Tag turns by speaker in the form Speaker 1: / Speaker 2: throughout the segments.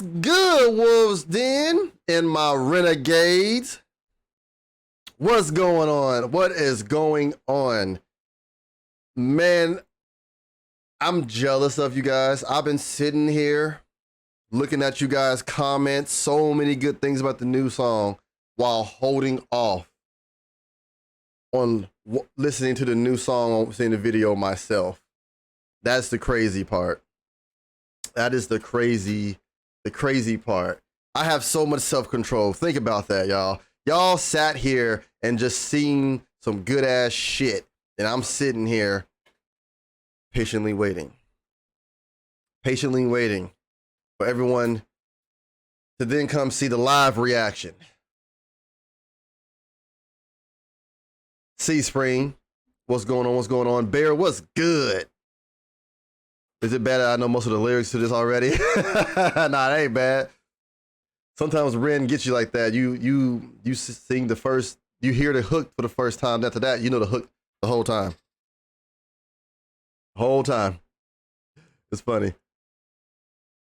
Speaker 1: good, Wolves Den and my renegades? What's going on? What is going on? Man, I'm jealous of you guys. I've been sitting here looking at you guys' comments, so many good things about the new song, while holding off on listening to the new song, seeing the video myself. That's the crazy part. That is the crazy part. I have so much self-control. Think about that, y'all. Y'all sat here and just seen some good ass shit, and I'm sitting here patiently waiting for everyone to then come see the live reaction. C-Spring, what's going on? What's going on? Bear, what's good? Is it bad that I know most of the lyrics to this already? Nah, it ain't bad. Sometimes Ren gets you like that. You sing the first, you hear the hook for the first time. After that, you know the hook the whole time. Whole time. It's funny.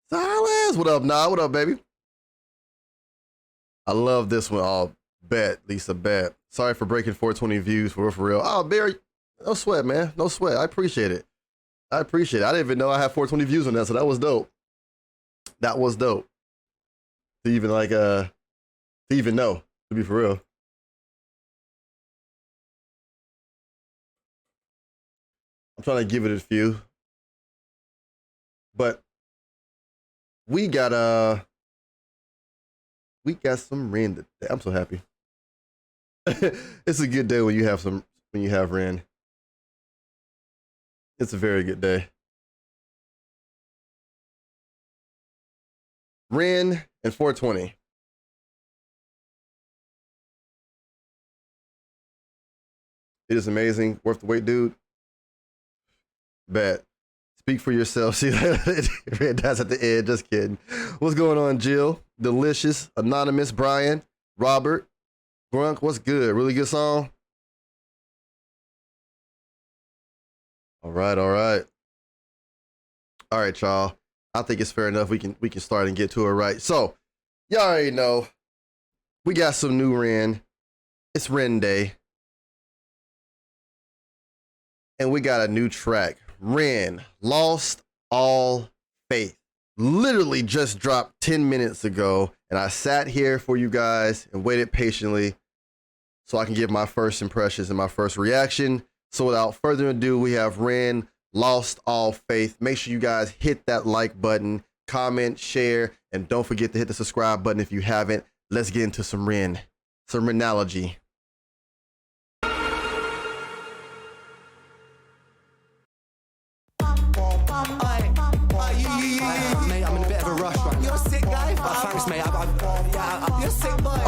Speaker 1: Silence. What up, Nah? What up, baby? I love this one. Oh, bet, Lisa, bet. Sorry for breaking 420 views for real. Oh, Barry, no sweat, man. No sweat. I appreciate it. I didn't even know I had 420 views on that, so that was dope. That was dope. To even like to even know, to be for real. I'm trying to give it a few. But we got some Ren today. I'm so happy. It's a good day when you have Ren. It's a very good day. Ren and 420. It is amazing. Worth the wait, dude. Bet. Speak for yourself. See that? Red dots at the end. Just kidding. What's going on, Jill? Delicious. Anonymous. Brian. Robert. Grunk. What's good? Really good song? All right. All right, y'all. I think it's fair enough. We can start and get to it, right? So, y'all already know we got some new Ren. It's Ren Day. And we got a new track. Ren, Lost All Faith. Literally just dropped 10 minutes ago. And I sat here for you guys and waited patiently so I can give my first impressions and my first reaction. So without further ado, we have Ren, Lost All Faith. Make sure you guys hit that like button, comment, share, and don't forget to hit the subscribe button if you haven't. Let's get into some Ren, some Renology.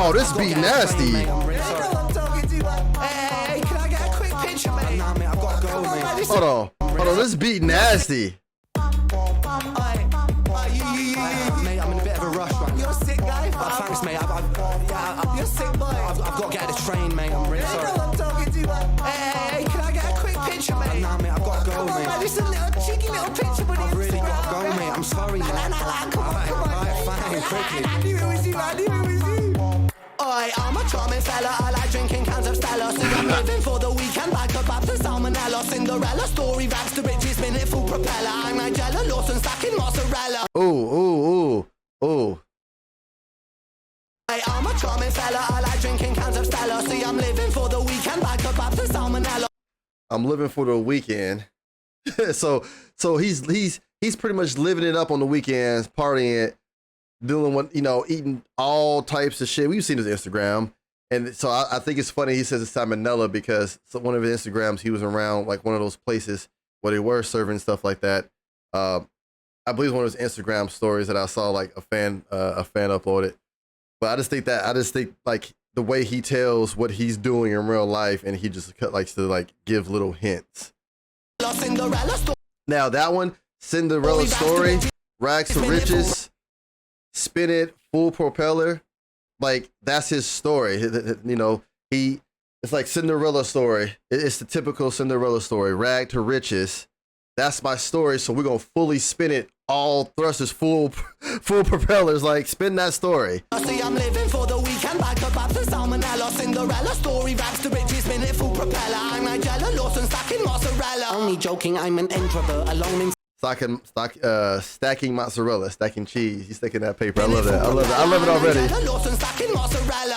Speaker 1: Oh, this beat nasty.
Speaker 2: Hey, can I get a quick picture, mate? Nah, mate, I've got to go, mate.
Speaker 1: Hold on, this beat nasty.
Speaker 2: Mate, I'm in a bit of a rush, right? You're a sick guy. Thanks, mate. You're sick, boy. I've got to get a train, mate. I'm really sorry. I'm talking to you. Hey, can I get a quick picture, mate? Nah, mate, I've got to go, mate. It's a little cheeky little picture, but I've really got to go, mate. I'm sorry, mate. Come on. Alright, fine, quickly. I knew it was you. I'm a charming fella, I like drinking cans of Stella. So I'm living for the weekend like a Baptist salmonella. Cinderella story, rags to riches, minute full propeller. I'm Nigella Lawson, stacking mozzarella.
Speaker 1: Ooh.
Speaker 2: I'm a charming fella, I like drinking cans of Stella. See, I'm living for the weekend like a Baptist salmonella.
Speaker 1: I'm living for the weekend. so he's pretty much living it up on the weekends, partying it, doing what, eating all types of shit. We've seen his Instagram. And so I think it's funny he says it's salmonella because one of his Instagrams, he was around like one of those places where they were serving stuff like that. I believe one of his Instagram stories that I saw like a fan uploaded. But I just think like the way he tells what he's doing in real life, and he just likes to like give little hints. Now that one, Cinderella story, rags to riches, spin it, full propeller, like that's his story. It's like Cinderella story. It's the typical Cinderella story, rag to riches. That's my story. So we're gonna fully spin it all thrusters, full propellers. Like, spin that story.
Speaker 2: See, I'm living for the weekend, like a Baptist salmonella, Cinderella story, raps to riches, minute full propeller. I'm Nigella Lawson, stacking mozzarella. Only joking, I'm an introvert, alone in
Speaker 1: Stacking mozzarella, stacking cheese. He's sticking that paper. I love that. I love it already.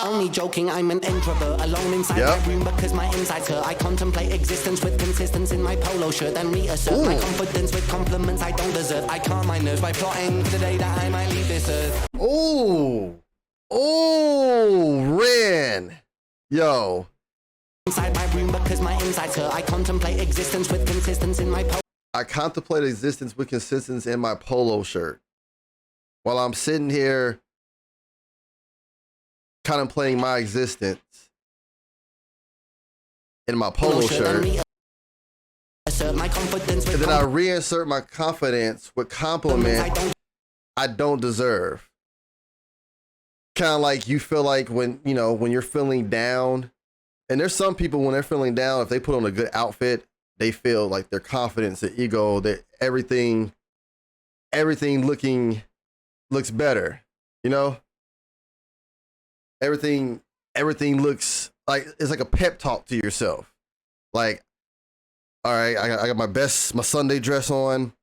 Speaker 2: Only joking, I'm an introvert, alone inside my room because my insides hurt. I contemplate existence with consistency in my polo shirt, then reassert my confidence with compliments I don't deserve. I calm my nerves by plotting the day that I might leave this earth.
Speaker 1: Ren. Yo.
Speaker 2: Inside my room because my insides hurt. I contemplate existence with consistency in my polo.
Speaker 1: I contemplate existence with consistency in my polo shirt. While I'm sitting here contemplating my existence in my polo shirt. And then I reinsert my confidence with compliments I don't deserve. Kind of like you feel like when you're feeling down, and there's some people when they're feeling down, if they put on a good outfit, they feel like their confidence, their ego, that everything looks better, you know? Everything looks like it's like a pep talk to yourself. Like, all right, I got my Sunday dress on.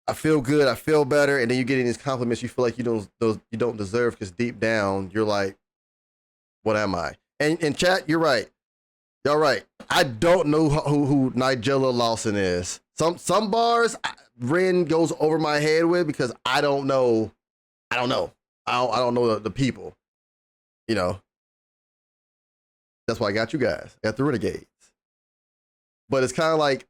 Speaker 1: I feel good, I feel better, and then you get in these compliments you feel like you don't deserve because deep down you're like, what am I? And chat, you're right. Y'all right. I don't know who Nigella Lawson is. Some bars Ren goes over my head with because I don't know. I don't know the people. You know. That's why I got you guys. I got the Renegades. But it's kind of like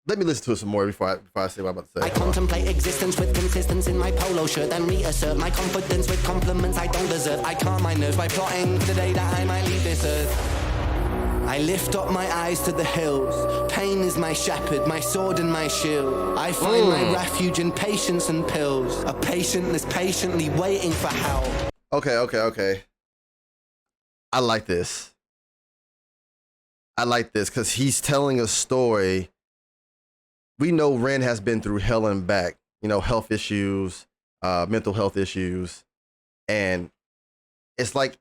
Speaker 1: let me listen to it some more before I say what I'm about to say.
Speaker 2: I contemplate existence with consistency in my polo shirt, then reassert my confidence with compliments I don't deserve. I calm my nerves by plotting the day that I might leave this earth. I lift up my eyes to the hills. Pain is my shepherd, my sword and my shield. I find my refuge in patience and pills. A patient is patiently waiting for help.
Speaker 1: Okay. I like this because he's telling a story. We know Ren has been through hell and back, health issues, mental health issues. And it's like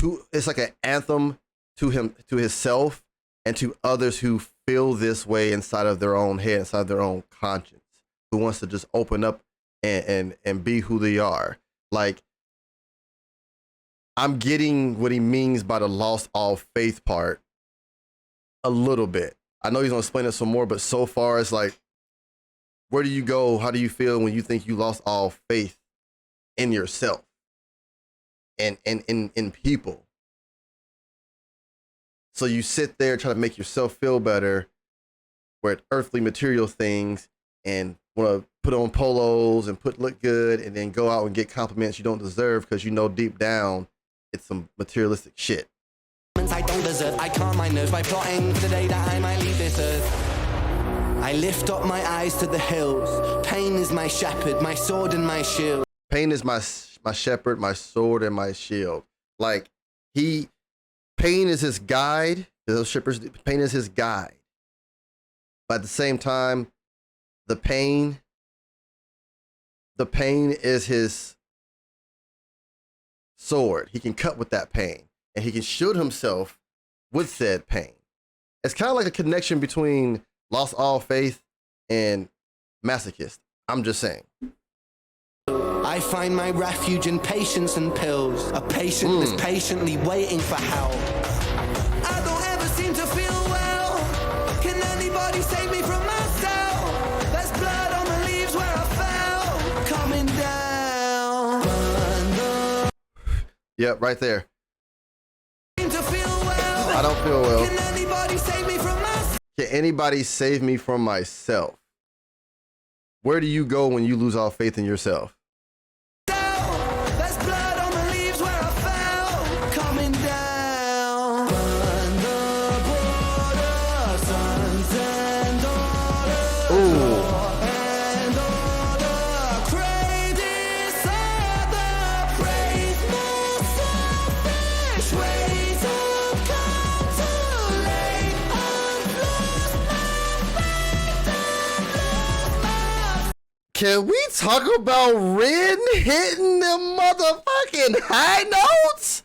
Speaker 1: an anthem to him, to himself, and to others who feel this way inside of their own head, inside of their own conscience, who wants to just open up and be who they are. Like, I'm getting what he means by the lost all faith part a little bit. I know he's gonna explain it some more, but so far it's like, where do you go? How do you feel when you think you lost all faith in yourself and in people? So you sit there trying to make yourself feel better with earthly material things and want to put on polos and look good and then go out and get compliments you don't deserve because deep down it's some materialistic shit.
Speaker 2: I don't deserve. I calm my nerves by plotting the day that I might leave this earth. I lift up my eyes to the hills. Pain is my shepherd, my sword and my shield.
Speaker 1: Pain is my shepherd, my sword and my shield. Like, pain is his guide. Those shippers, pain is his guide. But at the same time, the pain is his sword. He can cut with that pain. And he can shield himself with said pain. It's kind of like a connection between lost all faith and masochist. I'm just saying.
Speaker 2: I find my refuge in patience and pills. A patient is patiently waiting for help. I don't ever seem to feel well. Can anybody save me from myself? There's blood on the leaves where I fell. Coming down.
Speaker 1: Yep, right there. I don't feel well. Can anybody save me from myself? Can anybody save me from myself? Where do you go when you lose all faith in yourself?
Speaker 2: There's blood on the leaves where I fell. Coming down. Burn the border, sons and daughters.
Speaker 1: Ooh.
Speaker 2: And order. Crave disorder. Praise more selfish ways of consolate and
Speaker 1: Can we talk about Ren hitting them motherfucking high notes?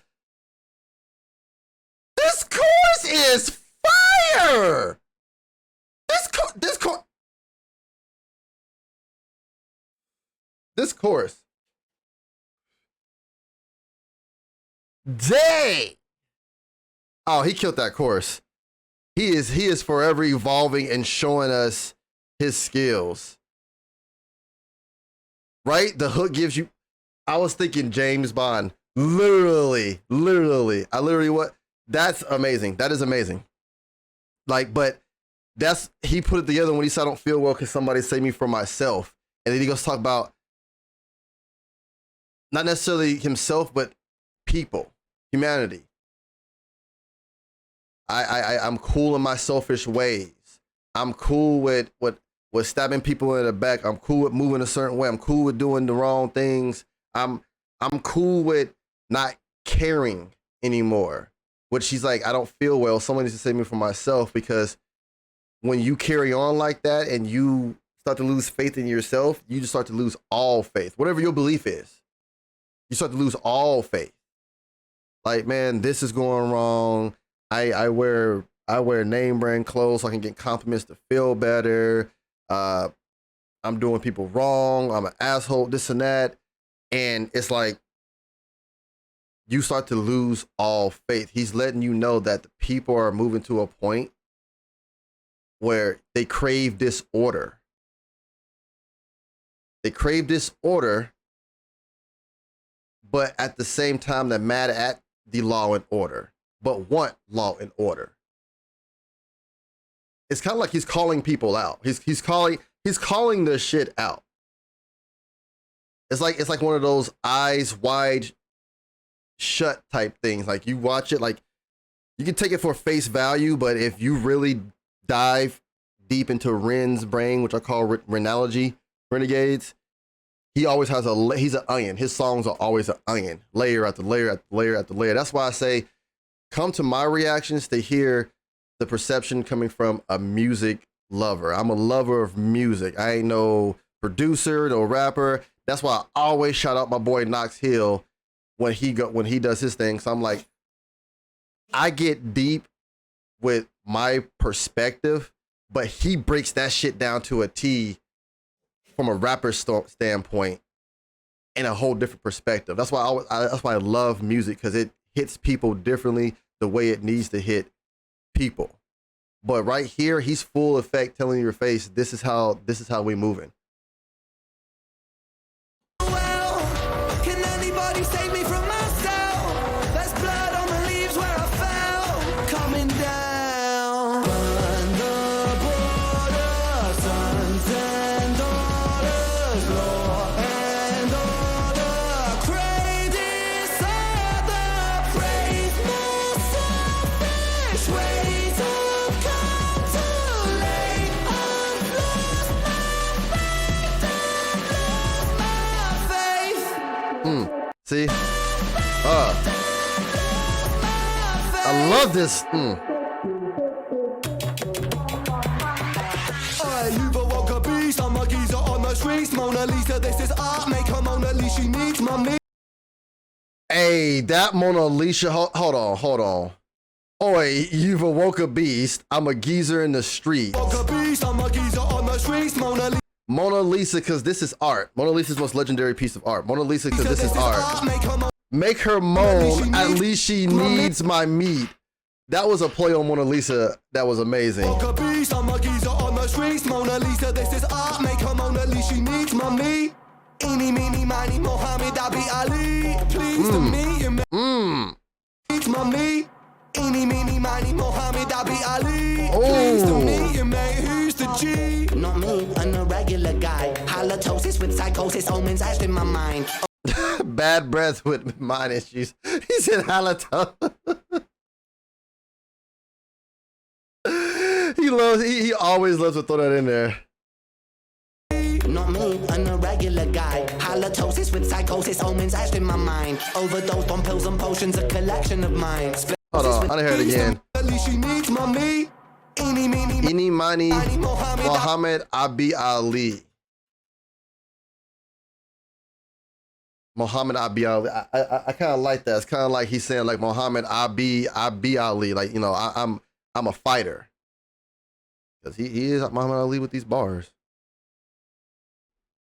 Speaker 1: This chorus is fire. This chorus. Dang. Oh, he killed that chorus. He is forever evolving and showing us his skills. Right? The hook gives you, I was thinking James Bond. Literally. What? That's amazing. That is amazing. Like, but he put it together when he said, I don't feel well, can somebody save me from myself? And then he goes to talk about not necessarily himself, but people, humanity. I'm cool in my selfish ways. I'm cool with stabbing people in the back. I'm cool with moving a certain way. I'm cool with doing the wrong things. I'm cool with not caring anymore. Which she's like, I don't feel well. Someone needs to save me from myself, because when you carry on like that and you start to lose faith in yourself, you just start to lose all faith. Whatever your belief is, you start to lose all faith. Like, man, this is going wrong. I wear name brand clothes so I can get compliments to feel better. I'm doing people wrong. I'm an asshole, this and that. And it's like, you start to lose all faith. He's letting you know that the people are moving to a point where they crave disorder. They crave disorder, but at the same time, they're mad at the law and order, but want law and order. It's kind of like he's calling people out. He's calling this shit out. It's like one of those eyes wide shut type things. Like, you watch it, like, you can take it for face value, but if you really dive deep into Ren's brain, which I call Renology, Renegades, he always has he's an onion. His songs are always an onion, layer after layer after layer after layer. That's why I say, come to my reactions to hear the perception coming from a music lover. I'm a lover of music. I ain't no producer, no rapper. That's why I always shout out my boy Knox Hill when he does his thing. So I'm like, I get deep with my perspective, but he breaks that shit down to a T from a rapper standpoint in a whole different perspective. That's why that's why I love music, because it hits people differently the way it needs to hit people. But right here, he's full effect telling your face, this is how we moving.
Speaker 2: Can anybody save me from myself? There's blood on the leaves where I fell. Coming down. Burn the border, sons and daughters, law and order. Crave disorder, praise more selfish ways of come too late. I've lost my faith.
Speaker 1: See? I love this.
Speaker 2: You've awoke a beast, I'm a geezer on the streets. Mona Lisa, this is art, make her Mona Lisa, she needs my meat.
Speaker 1: Hey, that Mona Lisa, hold on. Oi, you've awoke a beast. I'm a geezer in the street.
Speaker 2: Awoke a beast, I'm a geezer on the streets.
Speaker 1: Mona Lisa, because this is art. Mona Lisa's most legendary piece of art. Mona Lisa, because this is art. Make her moan, at least she needs my meat. That was a play on Mona Lisa that was amazing.
Speaker 2: Awoke a beast, I'm a geezer on the streets. Mona Lisa, this is art, make her Mona Lisa, she needs my meat. Eeny, meeny, miny, Mohammed, Abi Ali. Please to me, you needs my meat. Eeny, meeny, miny, Mohammed, Abi Ali. Please to me, you mate, who's the G? Not me, I'm a regular guy. Halitosis with psychosis, omens etched in my mind.
Speaker 1: Bad breath with mind issues. He said halitosis. He always loves to throw that in there.
Speaker 2: Not me, I'm a regular guy. Halitosis with psychosis, omens etched in my mind. Overdosed on pills and potions, a collection of mine.
Speaker 1: Hold on, I didn't hear it again.
Speaker 2: She needs my meat. Eeny, meeny,
Speaker 1: Eeny, miny, Muhammad Abi Ali. Muhammad Ali. I kind of like that. It's kind of like he's saying like Muhammad Ali, like, you know, I'm a fighter. Because he is Muhammad Ali with these bars.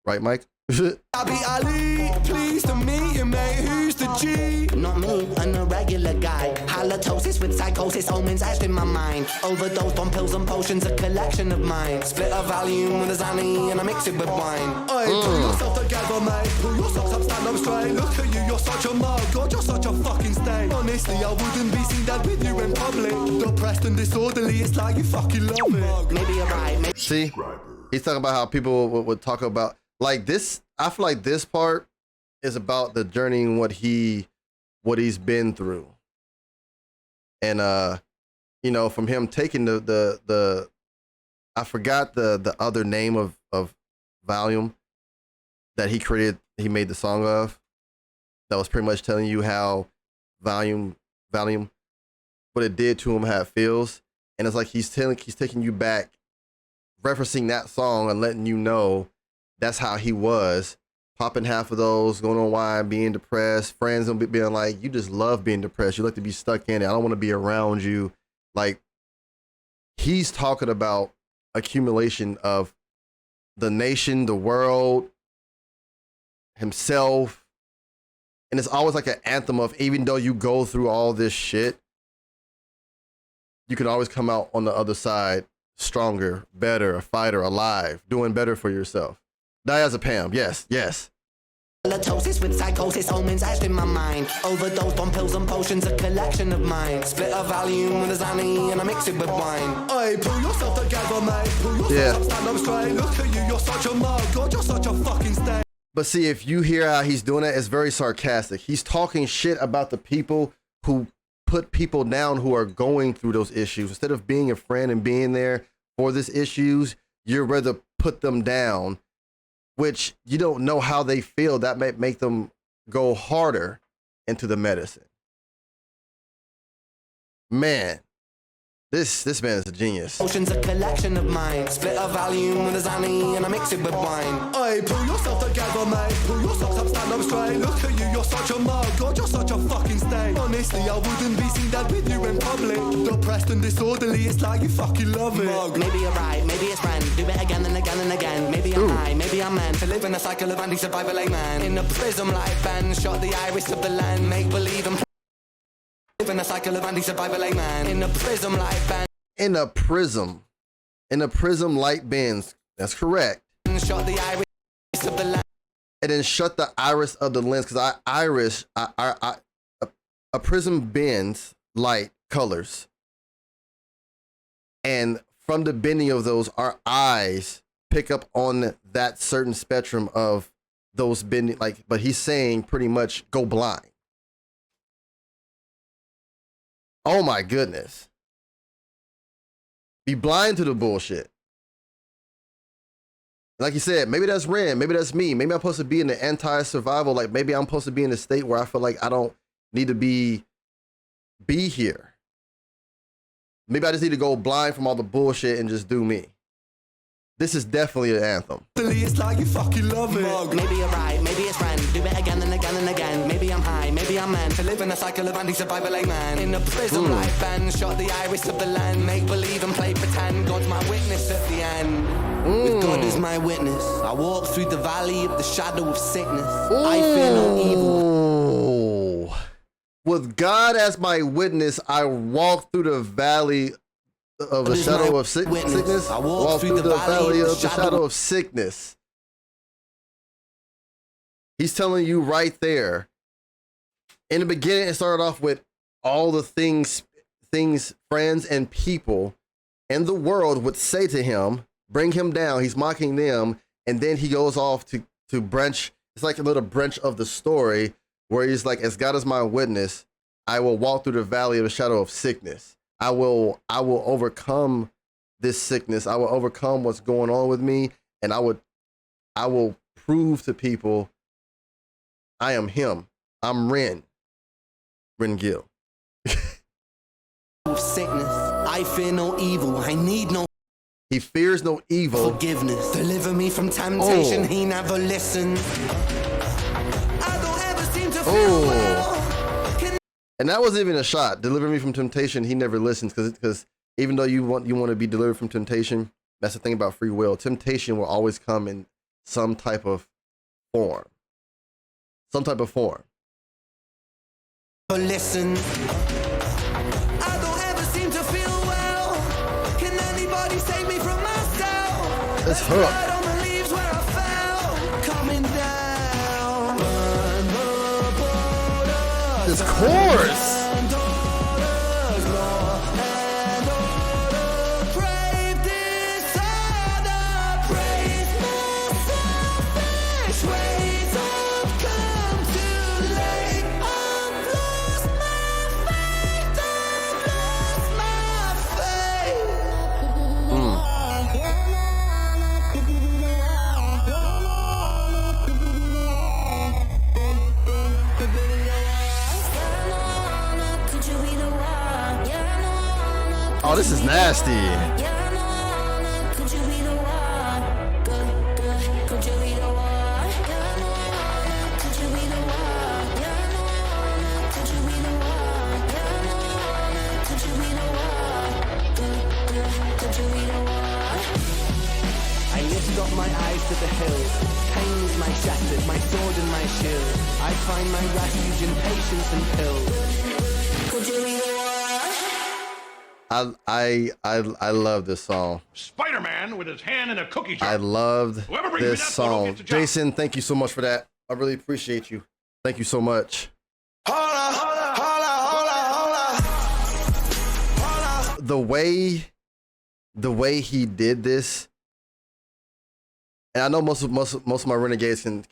Speaker 1: Right, Mike?
Speaker 2: I be Ali, pleased to meet you, mate. Who's the G? Not me, I'm a regular guy. Halitosis with psychosis, omens etched in my mind. Overdosed on pills and potions, a collection of mine. Split a Valium with a Zanny and I mix it with wine. Oi, pull yourself together, mate. Pull your socks up, stand up straight. Look at you, you're such a mug. God, you're such a fucking stain. Honestly, I wouldn't be seen dead with you in public. Depressed and disorderly, it's like you fucking love it. Maybe you're right, maybe.
Speaker 1: See? He's talking about how people would talk about, like this. I feel like this part is about the journey and what he's been through. And you know, from him taking the I forgot the other name of volume that he made the song of, that was pretty much telling you how volume what it did to him, how it feels. And it's like he's taking you back, referencing that song and letting you know that's how he was, popping half of those, going on wine, being depressed, friends and being like, you just love being depressed. You like to be stuck in it. I don't want to be around you. Like, he's talking about accumulation of the nation, the world, himself. And it's always like an anthem of, even though you go through all this shit, you can always come out on the other side stronger, better, a fighter, alive, doing better for yourself. Diazepam, yes.
Speaker 2: Halitosis with psychosis, omens etched in my mind. Overdosed on pills and potions, a collection of mine. Split a Valium with a Zanny and I mix it with wine. Oi, pull yourself together, mate. Pull yourself up, stand up straight. Look at you, you're such a mug. God, you're such a fucking stain.
Speaker 1: But see, if you hear how he's doing it, it's very sarcastic. He's talking shit about the people who put people down who are going through those issues. Instead of being a friend and being there for these issues, you'd rather put them down, which you don't know how they feel. That might make them go harder into the medicine. Man, this man is a genius.
Speaker 2: Ocean's a collection of mine. Split a Valium with a Zanny and I mix it with wine. Oi, pull yourself together, mate. Pull your socks up, stand up straight. Look at you, you're such a mug. God, you're such a fucking stain. Honestly, I wouldn't be seen dead with you in public. Depressed and disorderly, it's like you fucking love it. Mug. Maybe you're right, maybe it's friend. Do it again and again and again. Maybe I'm high, maybe I'm meant to live in a cycle of anti-survival, man. In a prism like Ben, shot the iris of the land. Make believe and live in a cycle of anti-survival, man. In a prism like Ben.
Speaker 1: In a prism light bends. That's correct.
Speaker 2: Shut the iris of the lens.
Speaker 1: And then shut the iris of the lens, because a prism bends light colors, and from the bending of those, our eyes pick up on that certain spectrum of those bending. Like, but he's saying pretty much go blind. Oh my goodness. Be blind to the bullshit. Like you said, maybe that's Ren, maybe that's me. Maybe I'm supposed to be in the anti-survival. Like, maybe I'm supposed to be in a state where I feel like I don't need to be here. Maybe I just need to go blind from all the bullshit and just do me. This is definitely an anthem.
Speaker 2: It's like you fucking love it. Maybe you're right, maybe it's friend. Do it again and again and again. Maybe I'm high, maybe I'm meant to live in a cycle of anti-survival, man. In a prism like Ben, shot the iris of the land. Make believe and play pretend. God's my witness at the end. With God as my witness, I walk through the valley of the shadow of sickness. I fear no evil.
Speaker 1: With God as my witness, I walk through the valley of the shadow of sickness. I walk through the valley of the shadow of sickness. He's telling you right there. In the beginning, it started off with all the things friends and people in the world would say to him, bring him down. He's mocking them. And then he goes off to branch. It's like a little branch of the story where he's like, as God is my witness, I will walk through the valley of the shadow of sickness. I will overcome this sickness. I will overcome what's going on with me. And I will prove to people I am him. I'm Ren Gill.
Speaker 2: Sickness. I fear no evil. I need no.
Speaker 1: He fears no evil.
Speaker 2: Forgiveness. Deliver me from temptation. He never listens. I don't
Speaker 1: Oh, and that wasn't even a shot. Deliver me from temptation. He never listens because even though you want to be delivered from temptation, that's the thing about free will. Temptation will always come in some type of form. Some type of form.
Speaker 2: Listen, I don't ever seem to feel well. Can anybody save me from myself?
Speaker 1: This hook.
Speaker 2: On the leaves where I fell, coming down.
Speaker 1: This chorus. Oh, this is nasty.
Speaker 2: I lift up my eyes to the hills. Pain is my shattered, my sword and my shield. I find my refuge in patience and pills. Could you be the one?
Speaker 1: I love this song.
Speaker 3: Spider-Man with his hand in a cookie jar.
Speaker 1: I loved
Speaker 3: Whoever brings me
Speaker 1: this
Speaker 3: that photo
Speaker 1: song.
Speaker 3: gets a job.
Speaker 1: Jason, thank you so much for that. I really appreciate you. Thank you so much. The way he did this, and I know most of my renegades can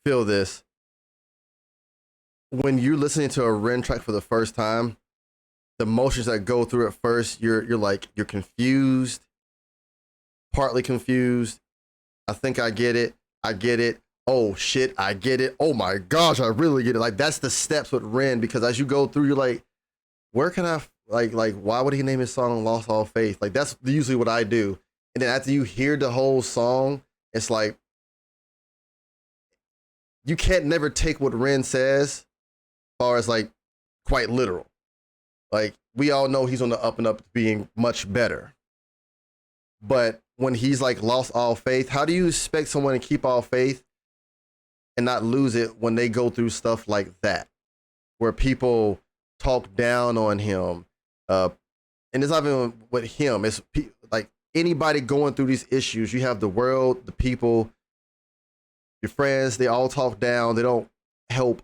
Speaker 1: feel this. When you're listening to a Ren track for the first time, the emotions that go through at first, you're confused, partly confused. I think I get it. Oh shit, I get it. Oh my gosh, I really get it. Like that's the steps with Ren, because as you go through, you're like, where can I like why would he name his song Lost All Faith? Like that's usually what I do. And then after you hear the whole song, it's like you can't never take what Ren says as far as like quite literal. Like we all know he's on the up and up to being much better. But when he's like lost all faith, how do you expect someone to keep all faith and not lose it when they go through stuff like that, where people talk down on him? And it's not even with him. It's like anybody going through these issues. You have the world, the people, your friends, they all talk down. They don't help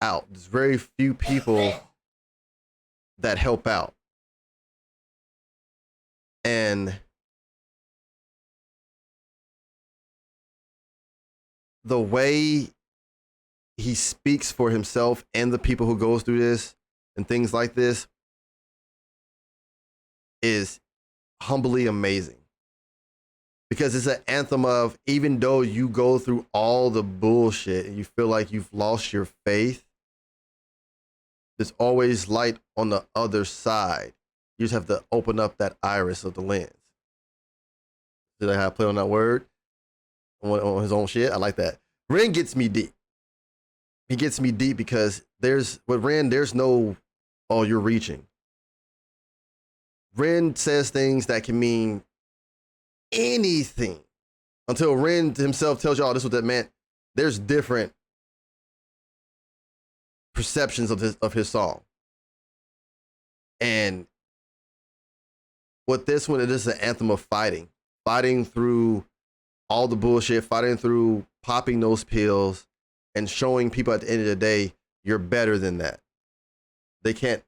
Speaker 1: out. There's very few people that help out. And the way he speaks for himself and the people who goes through this and things like this is humbly amazing. Because it's an anthem of, even though you go through all the bullshit and you feel like you've lost your faith, there's always light on the other side. You just have to open up that iris of the lens. Did I have play on that word? On his own shit? I like that. Ren gets me deep. He gets me deep because with Ren, there's no, oh, you're reaching. Ren says things that can mean anything until Ren himself tells y'all this is what that meant. There's different perceptions of his song. And with this one, it is an anthem of fighting through all the bullshit, fighting through popping those pills and showing people at the end of the day, you're better than that. They can't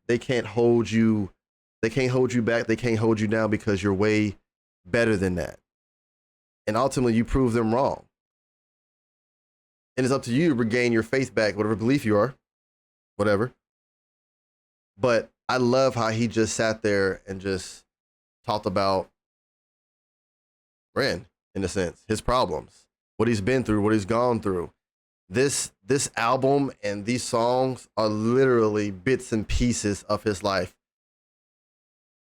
Speaker 1: hold you back. They can't hold you down because you're way better than that. And ultimately you prove them wrong. And it's up to you to regain your faith back, whatever belief you are, whatever. But I love how he just sat there and just talked about Ren, in a sense, his problems, what he's been through, what he's gone through. This album and these songs are literally bits and pieces of his life.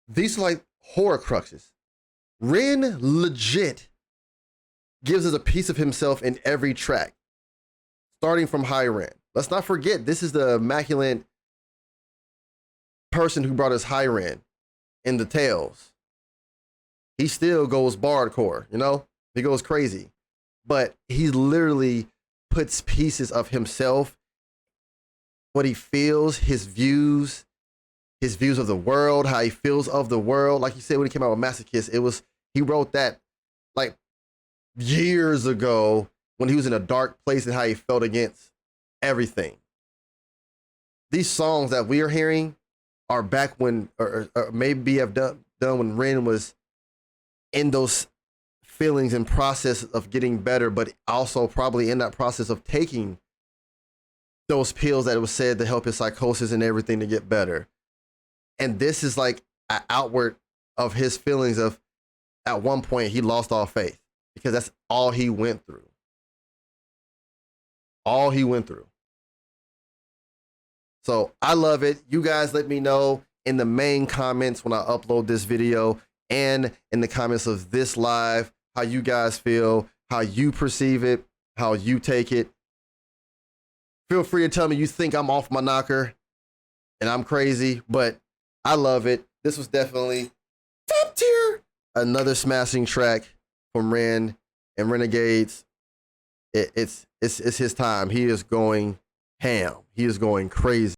Speaker 1: These are like horror cruxes. Ren legit gives us a piece of himself in every track. starting from high rent. Let's not forget, this is the immaculate person who brought us high rent in the Tales. He still goes bardcore, you know? He goes crazy. But he literally puts pieces of himself, what he feels, his views of the world, how he feels of the world. Like you said, when he came out with Masochist, he wrote that like years ago when he was in a dark place and how he felt against everything. These songs that we are hearing are back when, or maybe have done when Ren was in those feelings and process of getting better, but also probably in that process of taking those pills that it was said to help his psychosis and everything to get better. And this is like an outward of his feelings of, at one point he lost all faith because that's all he went through. All he went through. So I love it. You guys let me know in the main comments when I upload this video and in the comments of this live, how you guys feel, how you perceive it, how you take it. Feel free to tell me you think I'm off my knocker and I'm crazy, but I love it. This was definitely top tier. Another smashing track from Ren and Renegades. It's his time. He is going ham. He is going crazy.